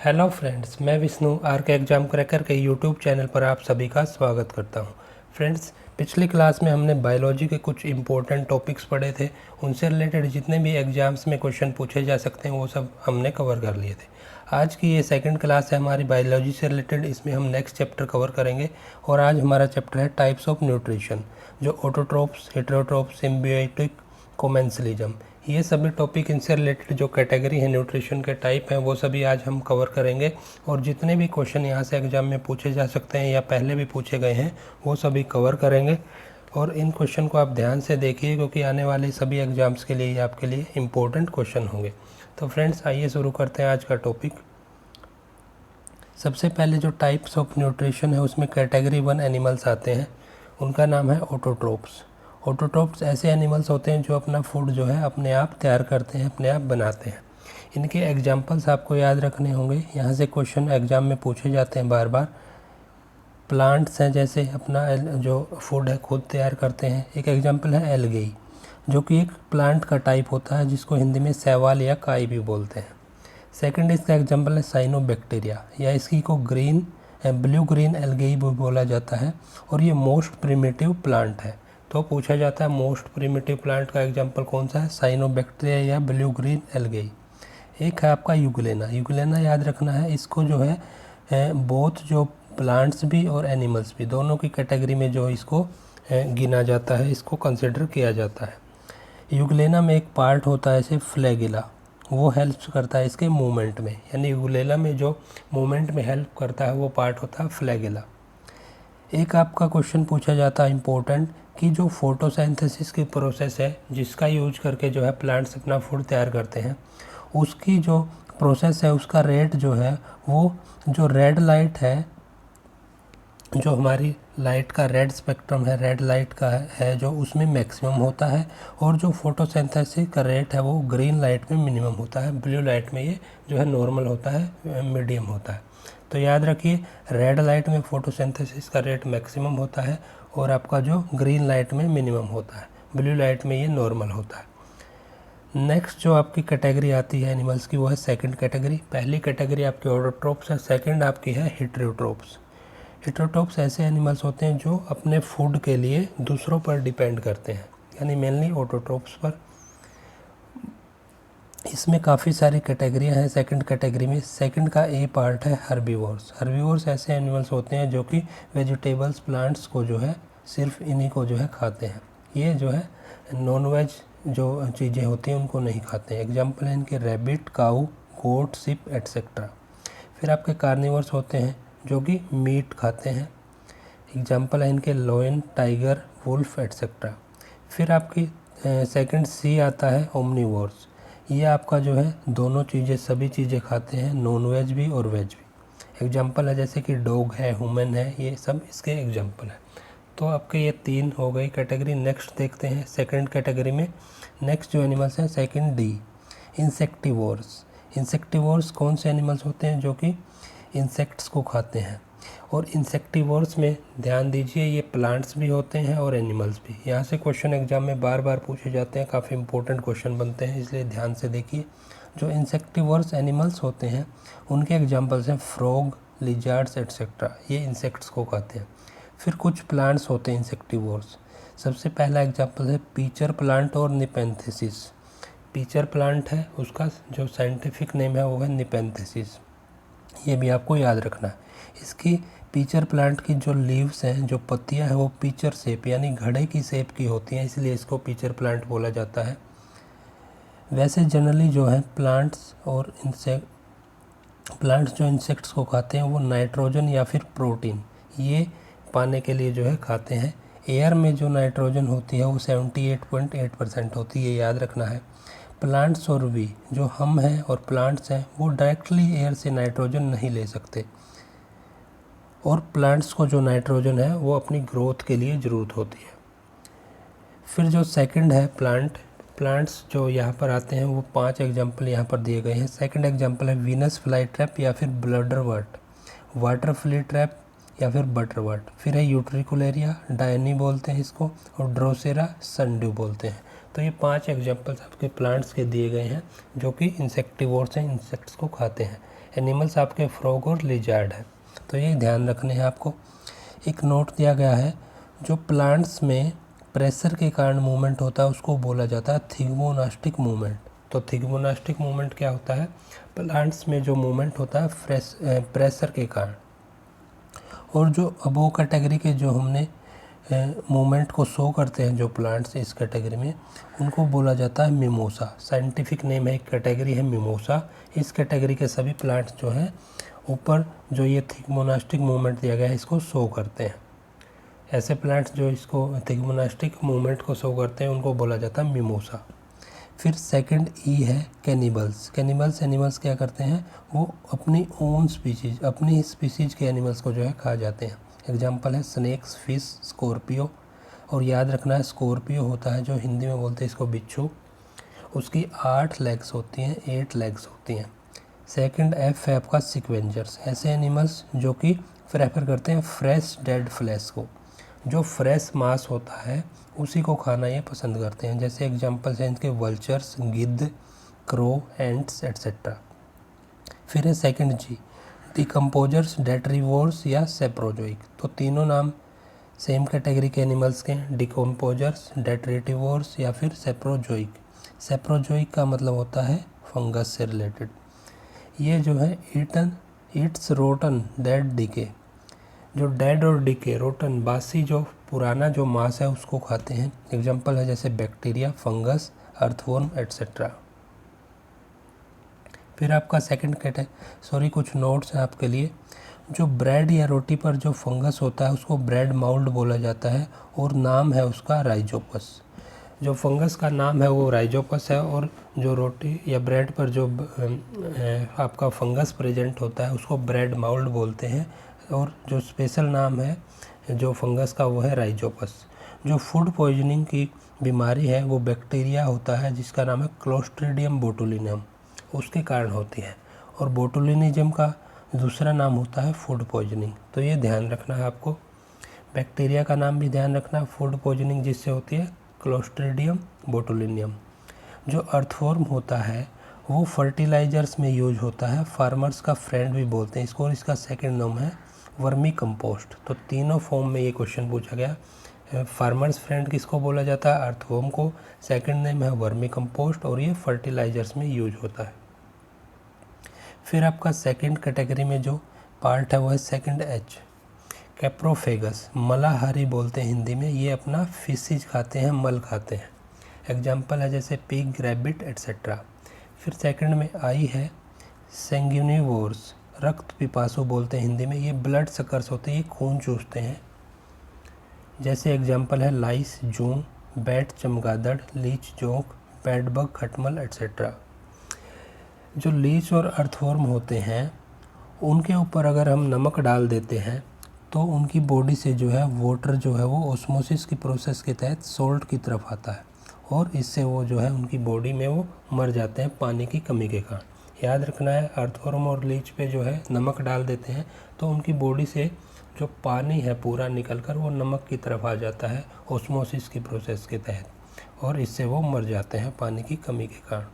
Hello friends, मैं Vishnu are के exam cracker के यूट्यूब चैनल पर आप सभी का स्वागत करता हूं। फ्रेंड्स, पिछली क्लास में हमने बायोलॉजी के कुछ इम्पोर्टेंट टॉपिक्स पढ़े थे। उनसे रिलेटेड जितने भी एग्ज़ाम्स में क्वेश्चन पूछे जा सकते हैं वो सब हमने कवर कर लिए थे। आज की ये सेकंड क्लास है हमारी बायोलॉजी से रिलेटेड। इसमें हम नेक्स्ट चैप्टर कवर करेंगे और आज हमारा चैप्टर है टाइप्स ऑफ न्यूट्रिशन, जो ऑटोट्रोप्स, हेटेरोट्रोप्स, सिम्बियोटिक, कोमेंसलिज्म। ये सभी टॉपिक इनसे रिलेटेड जो कैटेगरी है, न्यूट्रिशन के टाइप हैं, वो सभी आज हम कवर करेंगे। और जितने भी क्वेश्चन यहाँ से एग्ज़ाम में पूछे जा सकते हैं या पहले भी पूछे गए हैं वो सभी कवर करेंगे। और इन क्वेश्चन को आप ध्यान से देखिए क्योंकि आने वाले सभी एग्ज़ाम्स के लिए आपके लिए इम्पोर्टेंट क्वेश्चन होंगे। तो फ्रेंड्स, आइए शुरू करते हैं आज का टॉपिक। सबसे पहले जो टाइप्स ऑफ न्यूट्रिशन है उसमें कैटेगरी 1 एनिमल्स आते हैं। उनका नाम है ऑटोट्रोप्स। ऑटोट्रोप्स ऐसे एनिमल्स होते हैं जो अपना फूड जो है अपने आप तैयार करते हैं, अपने आप बनाते हैं। इनके एग्जाम्पल्स आपको याद रखने होंगे, यहाँ से क्वेश्चन एग्जाम में पूछे जाते हैं बार बार। प्लांट्स हैं जैसे अपना जो फूड है खुद तैयार करते हैं। एक एग्जाम्पल है एल्गी, जो कि एक प्लांट का टाइप होता है जिसको हिंदी में शैवाल या काई भी बोलते हैं। सेकंड इसका एग्जाम्पल है साइनोबैक्टीरिया, या इसकी को ब्लू ग्रीन एल्गी भी बोला जाता है और ये मोस्ट प्रिमिटिव प्लांट है। तो पूछा जाता है मोस्ट प्रिमिटिव प्लांट का एग्जाम्पल कौन सा है, साइनोबैक्टीरिया या ब्लू ग्रीन एल्गी। एक है आपका यूग्लेना। यूग्लेना याद रखना है, इसको जो है बोथ जो प्लांट्स भी और एनिमल्स भी दोनों की कैटेगरी में जो इसको गिना जाता है, इसको कंसिडर किया जाता है। यूग्लेना में एक पार्ट होता है ऐसे फ्लैगिला, वो हेल्प करता है इसके मूवमेंट में, यानी यूग्लेना में जो मूवमेंट में हेल्प करता है वो पार्ट होता है फ्लैगिला। एक आपका क्वेश्चन पूछा जाता है इम्पोर्टेंट कि जो फोटोसिंथेसिस की प्रोसेस है जिसका यूज करके जो है प्लांट्स अपना फूड तैयार करते हैं, उसकी जो प्रोसेस है उसका रेट जो है वो जो रेड लाइट है, जो हमारी लाइट का रेड स्पेक्ट्रम है, रेड लाइट का है जो उसमें मैक्सिमम होता है, और जो फोटोसिंथेसिस का रेट है वो ग्रीन लाइट में मिनिमम होता है। ब्लू लाइट में ये जो है नॉर्मल होता है, मीडियम होता है। तो याद रखिए, रेड लाइट में फोटोसिंथेसिस का रेट मैक्सिमम होता है और आपका जो ग्रीन लाइट में मिनिमम होता है, ब्लू लाइट में ये नॉर्मल होता है। नेक्स्ट जो आपकी कैटेगरी आती है एनिमल्स की वो है सेकंड कैटेगरी। पहली कैटेगरी आपकी ऑटोट्रोप्स है, सेकंड आपकी है हेटेरोट्रोप्स। हेटेरोट्रोप्स ऐसे एनिमल्स होते हैं जो अपने फूड के लिए दूसरों पर डिपेंड करते हैं, यानी मेनली ऑटोट्रोप्स पर। इसमें काफ़ी सारी कैटेगरियाँ हैं सेकंड कैटेगरी में। सेकंड का ए पार्ट है हर्बीवोर्स। हर्बीवोर्स ऐसे एनिमल्स होते हैं जो कि वेजिटेबल्स, प्लांट्स को जो है सिर्फ इन्हीं को जो है खाते हैं। ये जो है नॉन वेज जो चीज़ें होती हैं उनको नहीं खाते हैं। एग्जाम्पल है इनके रैबिट, काऊ, गोट, शिप एट्सेट्रा। फिर आपके कार्निवर्स होते हैं जो कि मीट खाते हैं। एग्जाम्पल है इनके लॉयन, टाइगर, वुल्फ एट्सेट्रा। फिर आपकी सेकंड सी आता है ओमनीवोर्स। ये आपका जो है दोनों चीज़ें, सभी चीज़ें खाते हैं, नॉन वेज भी और वेज भी। एग्जाम्पल है जैसे कि डॉग है, ह्यूमन है, ये सब इसके एग्जाम्पल है। तो आपके ये 3 हो गई कैटेगरी। नेक्स्ट देखते हैं सेकंड कैटेगरी में। नेक्स्ट जो एनिमल्स हैं सेकंड डी, इंसेक्टिवोर्स। इंसेक्टिवोर्स कौन से एनिमल्स होते हैं जो कि इंसेक्ट्स को खाते हैं। और इंसेक्टिवोर्स में ध्यान दीजिए, ये प्लांट्स भी होते हैं और एनिमल्स भी। यहाँ से क्वेश्चन एग्जाम में बार बार पूछे जाते हैं, काफ़ी इंपॉर्टेंट क्वेश्चन बनते हैं, इसलिए ध्यान से देखिए। जो इंसेक्टिवोर्स एनिमल्स होते हैं उनके एग्जाम्पल्स हैं फ्रॉग, लिजार्ड्स एट्सेट्रा। ये इंसेक्ट्स को खाते हैं। फिर कुछ प्लांट्स होते हैं इंसेक्टिवोर्स। सबसे पहला एग्जाम्पल है पीचर प्लांट और निपेंथेसिस। पीचर प्लांट है, उसका जो साइंटिफिक नेम है वो है निपेंथेसिस। ये भी आपको याद रखना है। इसकी पीचर प्लांट की जो लीव्स हैं, जो पत्तियां हैं, वो पीचर शेप यानी घड़े की शेप की होती हैं, इसलिए इसको पीचर प्लांट बोला जाता है। वैसे जनरली जो है प्लांट्स जो इंसेक्ट्स को खाते हैं वो नाइट्रोजन या फिर प्रोटीन ये पाने के लिए जो है खाते हैं। एयर में जो नाइट्रोजन होती है वो 78.8% होती है, याद रखना है। प्लांट्स और वी, जो हम हैं और प्लांट्स हैं, वो डायरेक्टली एयर से नाइट्रोजन नहीं ले सकते, और प्लांट्स को जो नाइट्रोजन है वो अपनी ग्रोथ के लिए ज़रूरत होती है। फिर जो सेकंड है प्लांट्स जो यहाँ पर आते हैं वो 5 एग्जाम्पल यहाँ पर दिए गए हैं। सेकंड एग्जाम्पल है वीनस फ्लाई ट्रैप या फिर ब्लडरवर्ट, वाटर फ्ली ट्रैप या फिर बटरवर्ट। फिर है यूट्रिकुलेरिया, डायनी बोलते हैं इसको, और ड्रोसेरा सनड्यू बोलते हैं। तो ये 5 एग्जांपल्स आपके प्लांट्स के दिए गए हैं जो कि इंसेक्टिवोर्स हैं, इंसेक्ट्स को खाते हैं। एनिमल्स आपके फ्रॉग और लिजार्ड है, तो ये ध्यान रखने हैं आपको। एक नोट दिया गया है, जो प्लांट्स में प्रेशर के कारण मूवमेंट होता है उसको बोला जाता है थिग्मोनास्टिक मूवमेंट। तो थिग्मोनास्टिक मूवमेंट क्या होता है? प्लांट्स में जो मूवमेंट होता है प्रेशर के कारण। और जो अबो कैटेगरी के जो हमने मूवमेंट को शो करते हैं जो प्लांट्स इस कैटेगरी में, उनको बोला जाता है मिमोसा। साइंटिफिक नेम है, एक कैटेगरी है मिमोसा। इस कैटेगरी के सभी प्लांट्स जो हैं ऊपर जो ये थिग्मोनास्टिक मूवमेंट दिया गया है इसको शो करते हैं। ऐसे प्लांट्स जो इसको थिग्मोनास्टिक मूवमेंट को शो करते हैं उनको बोला जाता है मिमोसा। फिर सेकंड ई है कैनिबल्स। कैनिबल्स एनिमल्स क्या करते हैं, वो अपनी ओन स्पीसीज, अपनी ही स्पीसीज के एनिमल्स को जो है खा जाते हैं। एग्जांपल है स्नेक्स, फिश, स्कॉर्पियो। और याद रखना है स्कॉर्पियो होता है जो हिंदी में बोलते हैं इसको बिच्छू, उसकी 8 लेग्स होती हैं, 8 लेग्स होती हैं। सेकंड एफ है आपका सिक्वेंजर्स। ऐसे एनिमल्स जो कि प्रेफर करते हैं फ्रेश डेड फ्लैश को, जो फ्रेश मांस होता है उसी को खाना ये पसंद करते हैं। जैसे एग्जांपल्स हैं इनके वल्चर्स, गिद्ध, क्रो, एंट्स एट्सेट्रा। फिर है सेकंड जी, डिकम्पोजर्स, डेट्रीवोर्स या सेप्रोजोइक। तो तीनों नाम सेम कैटेगरी के एनिमल्स के हैं, डिकम्पोजर्स, डेट्रीटिवोर्स या फिर सेप्रोजोइक। सेप्रोजोइक का मतलब होता है फंगस से रिलेटेड। ये जो है इट्स रोटन डेड डिके, जो डेड और डिके, रोटन बासी जो पुराना जो मांस है उसको खाते हैं। एग्जांपल है जैसे बैक्टीरिया, फंगस, अर्थवर्म एट्सेट्रा। फिर आपका कुछ नोट्स हैं आपके लिए। जो ब्रेड या रोटी पर जो फंगस होता है उसको ब्रेड माउल्ड बोला जाता है और नाम है उसका राइजोपस। जो फंगस का नाम है वो राइजोपस है, और जो रोटी या ब्रेड पर जो आपका फंगस प्रेजेंट होता है उसको ब्रेड माउल्ड बोलते हैं, और जो स्पेशल नाम है जो फंगस का वो है राइजोपस। जो फूड पॉइजनिंग की बीमारी है वो बैक्टीरिया होता है जिसका नाम है क्लोस्ट्रीडियम बोटुलिनम, उसके कारण होती है। और बोटुलिनिज्म का दूसरा नाम होता है फूड पॉइजनिंग। तो ये ध्यान रखना है आपको, बैक्टीरिया का नाम भी ध्यान रखना। फूड पॉइजनिंग जिससे होती है क्लोस्ट्रीडियम बोटुलिनियम। जो अर्थवर्म होता है वो फर्टिलाइजर्स में यूज होता है, फार्मर्स का फ्रेंड भी बोलते हैं इसको, और इसका सेकंड नाम है वर्मी कंपोस्ट। तो तीनों फॉर्म में ये क्वेश्चन पूछा गया। फार्मर्स फ्रेंड किसको बोला जाता है? अर्थवर्म को। सेकंड नेम है वर्मी कंपोस्ट, और ये फर्टिलाइजर्स में यूज होता है। फिर आपका सेकंड कैटेगरी में जो पार्ट है वो है सेकंड एच, कैप्रोफेगस। मलाहारी बोलते हैं हिंदी में। ये अपना फिशिज खाते हैं, मल खाते हैं। एग्जाम्पल है जैसे पिग, रैबिट एट्सेट्रा। फिर सेकंड में आई है सैंग्यूनिवोर्स, रक्त पिपासु बोलते हैं हिंदी में। ये ब्लड सकर्स होते हैं, ये खून चूसते हैं। जैसे एग्जाम्पल है लाइस, जूं, बैट चमगादड़, लीच जोंक, बेडबग खटमल एट्सेट्रा। जो लीच और अर्थवर्म होते हैं उनके ऊपर अगर हम नमक डाल देते हैं तो उनकी बॉडी से जो है वाटर जो है वो ऑस्मोसिस की प्रोसेस के तहत सोल्ट की तरफ आता है, और इससे वो जो है उनकी बॉडी में वो मर जाते हैं पानी की कमी के कारण। याद रखना है, अर्थवर्म और लीच पे जो है नमक डाल देते हैं तो उनकी बॉडी से जो पानी है पूरा निकलकर वो नमक की तरफ आ जाता है ऑस्मोसिस की प्रोसेस के तहत, और इससे वो मर जाते हैं पानी की कमी के कारण।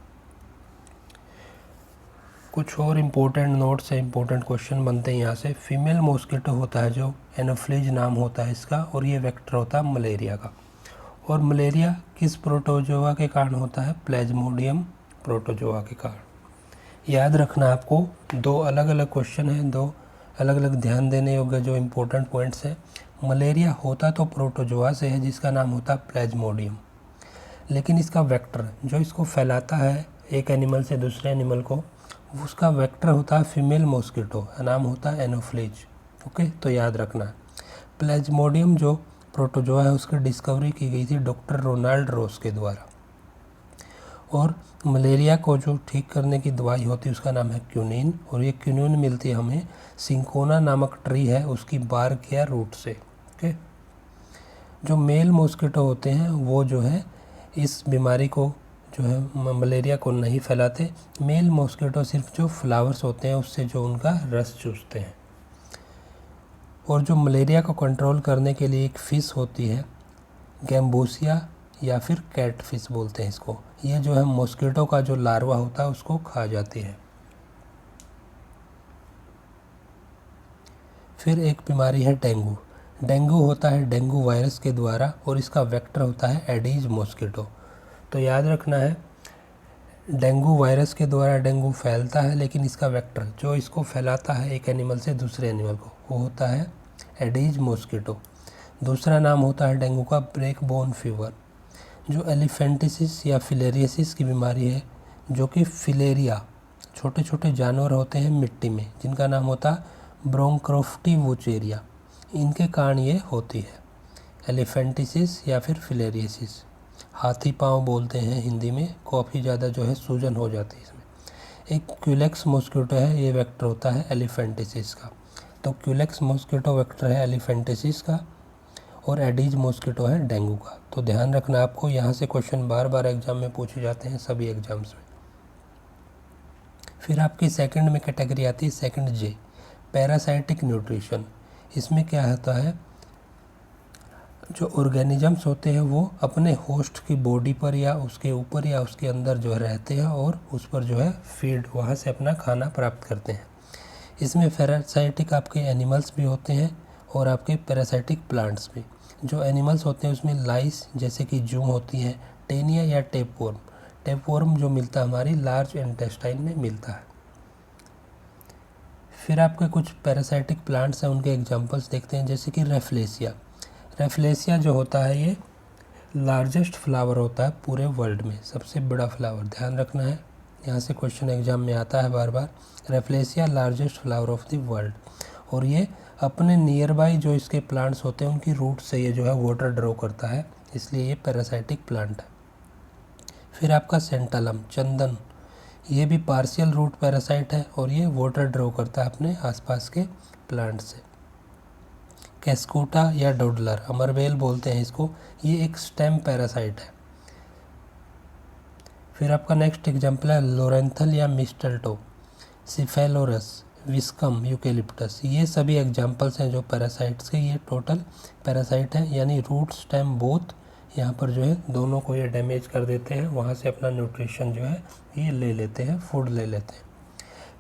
कुछ और इम्पोर्टेंट नोट्स है, इम्पोर्टेंट क्वेश्चन बनते हैं यहाँ से। फीमेल मॉस्किटो होता है जो एनोफ्लिज नाम होता है इसका, और ये वेक्टर होता है मलेरिया का। और मलेरिया किस प्रोटोजोआ के कारण होता है? प्लेज्मोडियम प्रोटोजोआ के कारण। याद रखना आपको, दो अलग अलग क्वेश्चन हैं, दो अलग अलग ध्यान देने योग्य जो इम्पोर्टेंट पॉइंट्स हैं। मलेरिया होता तो प्रोटोजोआ से है जिसका नाम होता है प्लेज्मोडियम, लेकिन इसका वेक्टर जो इसको फैलाता है एक एनिमल से दूसरे एनिमल को, उसका वेक्टर होता है फीमेल मॉस्किटो, नाम होता है एनोफ्लिज। ओके, तो याद रखना। प्लेज्मोडियम जो प्रोटोजोआ है उसकी डिस्कवरी की गई थी डॉक्टर रोनाल्ड रोस के द्वारा। और मलेरिया को जो ठीक करने की दवाई होती है उसका नाम है क्यूनिन, और ये क्यूनिन मिलती है हमें सिंकोना नामक ट्री है उसकी बार्क या रूट से। ओके, जो मेल मॉस्किटो होते हैं वो जो है इस बीमारी को जो है मलेरिया को नहीं फैलाते। मेल मॉस्किटो सिर्फ जो फ्लावर्स होते हैं उससे जो उनका रस चूसते हैं। और जो मलेरिया को कंट्रोल करने के लिए एक फ़िश होती है गैम्बूसिया या फिर कैटफिश बोलते हैं इसको। ये जो है मॉस्किटो का जो लार्वा होता है उसको खा जाती है। फिर एक बीमारी है डेंगू। डेंगू होता है डेंगू वायरस के द्वारा और इसका वेक्टर होता है एडीज मॉस्किटो। तो याद रखना है, डेंगू वायरस के द्वारा डेंगू फैलता है, लेकिन इसका वेक्टर जो इसको फैलाता है एक एनिमल से दूसरे एनिमल को, वो होता है एडीज मॉस्किटो। दूसरा नाम होता है डेंगू का ब्रेक बोन फीवर। जो एलिफेंटिसिस या फिलेरियसिस की बीमारी है, जो कि फिलेरिया छोटे छोटे जानवर होते हैं मिट्टी में, जिनका नाम होता है ब्रोंक्रोफ्टिवोचेरिया, इनके कारण ये होती है एलिफेंटिसिस या फिर फिलेरियसिस। हाथी पाँव बोलते हैं हिंदी में, काफ़ी ज़्यादा जो है सूजन हो जाती है इसमें। एक क्यूलेक्स मॉस्किटो है, ये वेक्टर होता है एलिफेंटिसिस का। तो क्यूलेक्स मॉस्किटो वेक्टर है एलिफेंटिसिस का और एडीज मॉस्किटो है डेंगू का। तो ध्यान रखना आपको, यहाँ से क्वेश्चन बार बार एग्जाम में पूछे जाते हैं सभी एग्जाम्स में। फिर आपकी सेकंड में कैटेगरी आती है सेकंड जे, पैरासाइटिक न्यूट्रिशन। इसमें क्या होता है, जो ऑर्गेनिजम्स होते हैं वो अपने होस्ट की बॉडी पर या उसके ऊपर या उसके अंदर जो है रहते हैं और उस पर जो है फीड, वहाँ से अपना खाना प्राप्त करते हैं। इसमें पैरासाइटिक आपके एनिमल्स भी होते हैं और आपके पैरासाइटिक प्लांट्स भी। जो एनिमल्स होते हैं उसमें लाइस जैसे कि जू होती हैं, टेनिया या टेपवर्म। टेपवर्म जो मिलता है हमारी लार्ज इंटेस्टाइन में मिलता है। फिर आपके कुछ पैरासाइटिक प्लांट्स हैं, उनके एग्जांपल्स देखते हैं, जैसे कि रेफ्लेसिया। रेफ्लेसिया जो होता है ये लार्जेस्ट फ्लावर होता है पूरे वर्ल्ड में, सबसे बड़ा फ्लावर, ध्यान रखना है, यहाँ से क्वेश्चन एग्जाम में आता है बार बार। Rafflesia largest flower of the world, और ये अपने नियर बाई जो इसके प्लांट्स होते हैं उनकी रूट से ये जो है वाटर ड्रॉ करता है, इसलिए ये पैरासाइटिक प्लांट है। फिर आपका सेंटालम, चंदन, ये भी पार्शियल रूट पैरासाइट है और ये वाटर ड्रॉ करता है अपने आसपास के प्लांट से। कैस्कोटा या डोडलर, अमरबेल बोलते हैं इसको, ये एक स्टेम पैरासाइट है। फिर आपका नेक्स्ट एग्जाम्पल है लोरेंथल या मिस्टल्टो, सिफेलोरस, विस्कम, यूकेलिप्टस। ये सभी एग्जाम्पल्स हैं जो पैरासाइट्स के। ये टोटल पैरासाइट हैं, यानी रूट स्टेम बोथ यहाँ पर जो है दोनों को ये डैमेज कर देते हैं, वहाँ से अपना न्यूट्रिशन जो है ये ले लेते हैं, फूड ले लेते हैं।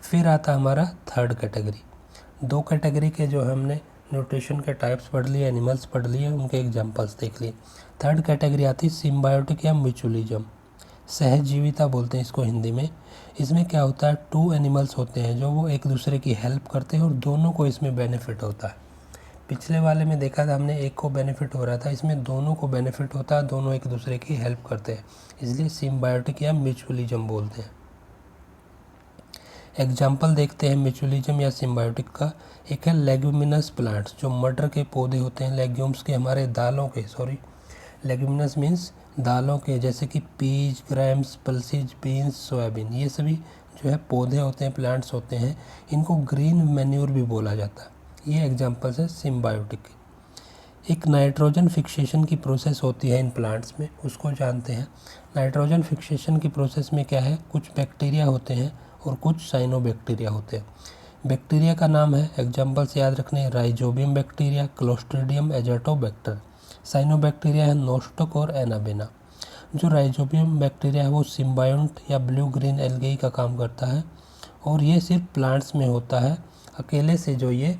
फिर आता हमारा थर्ड कैटेगरी। दो कैटेगरी के जो हमने न्यूट्रिशन के टाइप्स पढ़ लिए, एनिमल्स पढ़ लिए, उनके एग्जांपल्स देख लिए। थर्ड कैटेगरी आती है सिम्बायोटिक या म्यूचुअलिज्म, सहजीविता बोलते हैं इसको हिंदी में। इसमें क्या होता है, टू एनिमल्स होते हैं जो वो एक दूसरे की हेल्प करते हैं और दोनों को इसमें बेनिफिट होता है। पिछले वाले में देखा था हमने एक को बेनिफिट हो रहा था, इसमें दोनों को बेनिफिट होता है, दोनों एक दूसरे की हेल्प करते हैं, इसलिए सिम्बायोटिक या म्यूचुअलिज्म बोलते हैं। एग्जाम्पल देखते हैं म्यूचुअलिज्म या सिम्बायोटिक का। एक है लेग्यूमिनस प्लांट्स, जो मटर के पौधे होते हैं, लेग्यूम्स के, हमारे दालों के, लेग्यूमिनस मीन्स दालों के, जैसे कि पीज, ग्रैम्स, पल्सीज, बीन्स, सोयाबीन, ये सभी जो है पौधे होते हैं, प्लांट्स होते हैं, इनको ग्रीन मैन्योर भी बोला जाता है। ये एग्जाम्पल्स है सिम्बायोटिक के। एक नाइट्रोजन फिक्सेशन की प्रोसेस होती है इन प्लांट्स में, उसको जानते हैं। नाइट्रोजन फिक्सेशन की प्रोसेस में क्या है, कुछ बैक्टीरिया होते हैं और कुछ साइनोबैक्टीरिया होते हैं। बैक्टीरिया का नाम है, एग्जाम्पल्स याद रखने, राइजोबियम बैक्टीरिया, क्लोस्ट्रीडियम, एजाटोबैक्टर। साइनोबैक्टीरिया है नोस्टक और एनाबेना। जो राइजोबियम बैक्टीरिया है वो सिम्बायोंट या ब्लू ग्रीन एल्गी का काम करता है और ये सिर्फ प्लांट्स में होता है, अकेले से जो ये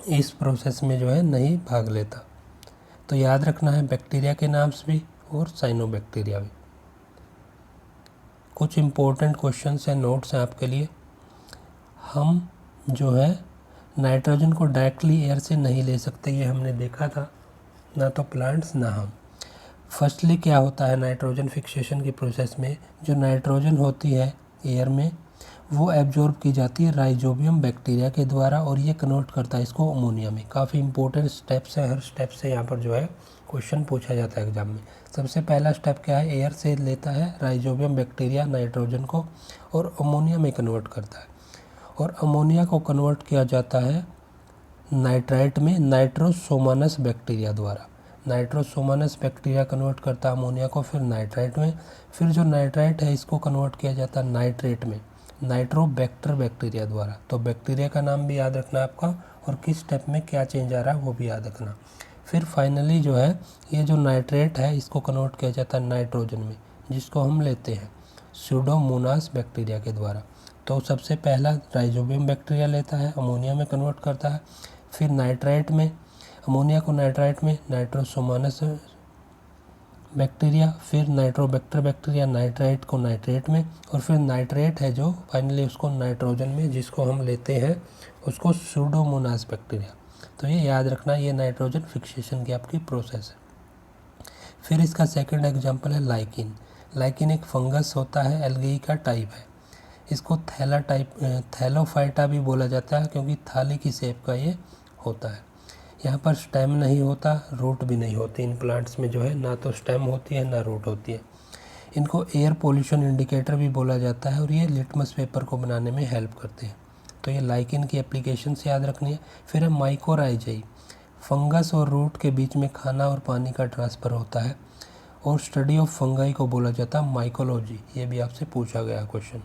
इस प्रोसेस में जो है नहीं भाग लेता। तो याद रखना है बैक्टीरिया के नाम्स भी और साइनोबैक्टीरिया भी। कुछ इम्पोर्टेंट क्वेश्चंस हैं, नोट्स हैं आपके लिए। हम जो है नाइट्रोजन को डायरेक्टली एयर से नहीं ले सकते, ये हमने देखा था, ना तो प्लांट्स ना हम। फर्स्टली क्या होता है नाइट्रोजन फिक्सेशन की प्रोसेस में, जो नाइट्रोजन होती है एयर में वो एब्जॉर्ब की जाती है राइजोबियम बैक्टीरिया के द्वारा और ये कन्वर्ट करता है इसको अमोनिया में। काफ़ी इंपॉर्टेंट स्टेप्स है, हर स्टेप से यहाँ पर जो है क्वेश्चन पूछा जाता है एग्जाम में। सबसे पहला स्टेप क्या है, एयर से लेता है राइजोबियम बैक्टीरिया नाइट्रोजन को और अमोनिया में कन्वर्ट करता है, और अमोनिया को कन्वर्ट किया जाता है नाइट्राइट में नाइट्रोसोमानस बैक्टीरिया द्वारा। नाइट्रोसोमानस बैक्टीरिया कन्वर्ट करता है अमोनिया को फिर नाइट्राइट में। फिर जो नाइट्राइट है इसको कन्वर्ट किया जाता है नाइट्रेट में नाइट्रोबैक्टर बैक्टीरिया द्वारा। तो बैक्टीरिया का नाम भी याद रखना आपका और किस स्टेप में क्या चेंज आ रहा है वो भी याद रखना। फिर फाइनली जो है ये जो नाइट्रेट है इसको कन्वर्ट किया जाता है नाइट्रोजन में, जिसको हम लेते हैं स्यूडोमोनास बैक्टीरिया के द्वारा। तो सबसे पहला राइजोबियम बैक्टीरिया लेता है, अमोनिया में कन्वर्ट करता है, फिर नाइट्राइट में, अमोनिया को नाइट्राइट में, नाइट्रोसोमोनास बैक्टीरिया, फिर नाइट्रोबैक्टर बैक्टीरिया नाइट्राइट को नाइट्रेट में, और फिर नाइट्रेट है जो फाइनली उसको नाइट्रोजन में, जिसको हम लेते हैं उसको स्यूडोमोनास बैक्टीरिया। तो ये याद रखना, ये नाइट्रोजन फिक्सेशन की आपकी प्रोसेस है। फिर इसका सेकंड एग्जांपल है लाइकिन। लाइकिन एक फंगस होता है, एल्गी का टाइप है। इसको थैलोफाइटा भी बोला जाता है क्योंकि थाली की शेप का ये होता है। यहाँ पर स्टेम नहीं होता, रूट भी नहीं होती। इन प्लांट्स में जो है ना तो स्टेम होती है ना रूट होती है। इनको एयर पोल्यूशन इंडिकेटर भी बोला जाता है और ये लिटमस पेपर को बनाने में हेल्प करते हैं। तो ये लाइकिन की एप्लीकेशन से याद रखनी है। फिर है माइकोराइजाई। फंगस और रूट के बीच में खाना और पानी का ट्रांसफ़र होता है और स्टडी ऑफ फंगाई को बोला जाता है माइकोलॉजी। ये भी आपसे पूछा गया क्वेश्चन।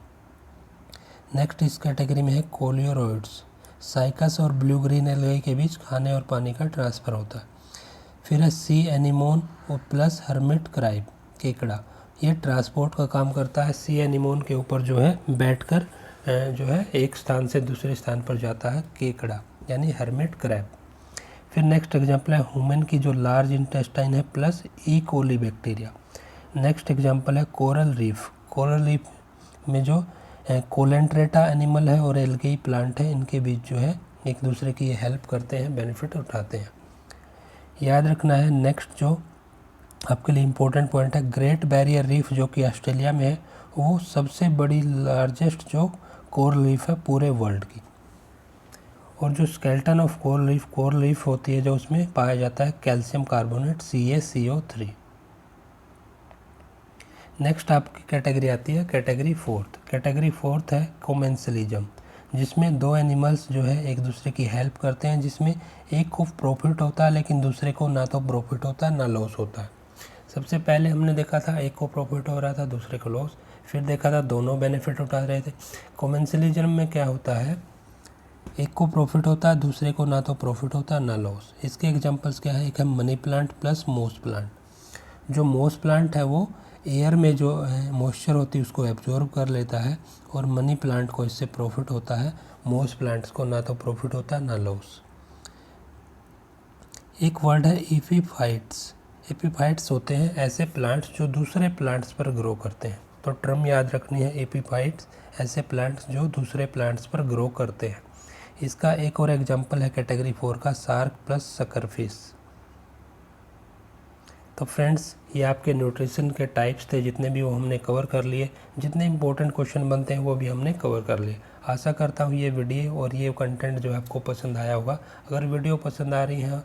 नेक्स्ट इस कैटेगरी में है कोलियोरॉइड्स। साइकस और ब्लू ग्रीन एल्गी के बीच खाने और पानी का ट्रांसफ़र होता है। फिर है सी एनीमोन और प्लस हर्मिट क्राइब, केकड़ा। ये ट्रांसपोर्ट का काम करता है। सी एनीमोन के ऊपर जो है बैठकर जो है एक स्थान से दूसरे स्थान पर जाता है केकड़ा, यानी हर्मिट क्रैब। फिर नेक्स्ट एग्जांपल है ह्यूमन की जो लार्ज इंटेस्टाइन है प्लस ई कोली बैक्टीरिया। नेक्स्ट एग्जांपल है कोरल रीफ। कोरल रीफ में जो कोलेंट्रेटा एनिमल है और एल्गी प्लांट है, इनके बीच जो है एक दूसरे की हेल्प करते हैं, बेनिफिट उठाते हैं। याद रखना है नेक्स्ट जो आपके लिए इम्पोर्टेंट पॉइंट है, ग्रेट बैरियर रीफ जो कि ऑस्ट्रेलिया में है, वो सबसे बड़ी लार्जेस्ट जो कोरल रीफ है पूरे वर्ल्ड की। और जो स्केलेटन ऑफ कोरल रीफ होती है जो उसमें पाया जाता है कैल्शियम कार्बोनेट CaCO3। नेक्स्ट आपकी कैटेगरी आती है कैटेगरी फोर्थ। कैटेगरी फोर्थ है कोमेंसलिज्म, जिसमें दो एनिमल्स जो है एक दूसरे की हेल्प करते हैं, जिसमें एक को प्रॉफिट होता है लेकिन दूसरे को ना तो प्रॉफिट होता है ना लॉस होता है। सबसे पहले हमने देखा था एक को प्रॉफिट हो रहा था दूसरे को लॉस, फिर देखा था दोनों बेनिफिट उठा रहे थे। कोमेंसलिज्म में क्या होता है, एक को प्रॉफिट होता है दूसरे को ना तो प्रॉफिट होता है ना लॉस। इसके एग्जांपल्स क्या है, एक है मनी प्लांट प्लस मोस प्लांट। जो मोस प्लांट है वो एयर में जो मॉइस्चर होती है उसको एब्जॉर्ब कर लेता है और मनी प्लांट को इससे प्रॉफिट होता है, मोस प्लांट्स को ना तो प्रॉफिट होता है ना लॉस। एक वर्ड है एपीफाइट्स। एपीफाइट्स होते हैं ऐसे प्लांट्स जो दूसरे प्लांट्स पर ग्रो करते हैं। तो टर्म याद रखनी है, एपीफाइट्स ऐसे प्लांट्स जो दूसरे प्लांट्स पर ग्रो करते हैं। इसका एक और एग्जांपल है कैटेगरी 4 का शार्क प्लस सकरफिश। तो फ्रेंड्स ये आपके न्यूट्रिशन के टाइप्स थे, जितने भी वो हमने कवर कर लिए। जितने इंपॉर्टेंट क्वेश्चन बनते हैं वो भी हमने कवर कर लिए। आशा करता हूँ ये वीडियो और ये कंटेंट जो है आपको पसंद आया होगा। अगर वीडियो पसंद आ रही है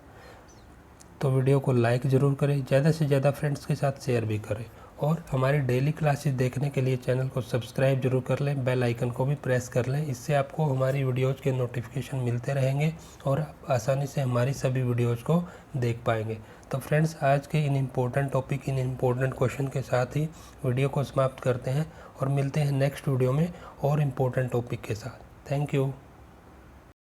तो वीडियो को लाइक ज़रूर करें, ज़्यादा से ज़्यादा फ्रेंड्स के साथ शेयर भी करें, और हमारी डेली क्लासेस देखने के लिए चैनल को सब्सक्राइब जरूर कर लें, बेल आइकन को भी प्रेस कर लें। इससे आपको हमारी वीडियोज़ के नोटिफिकेशन मिलते रहेंगे और आप आसानी से हमारी सभी वीडियोज़ को देख पाएंगे। तो फ्रेंड्स आज के इन इम्पोर्टेंट टॉपिक, इन इम्पोर्टेंट क्वेश्चन के साथ ही वीडियो को समाप्त करते हैं और मिलते हैं नेक्स्ट वीडियो में और इम्पोर्टेंट टॉपिक के साथ। Thank you.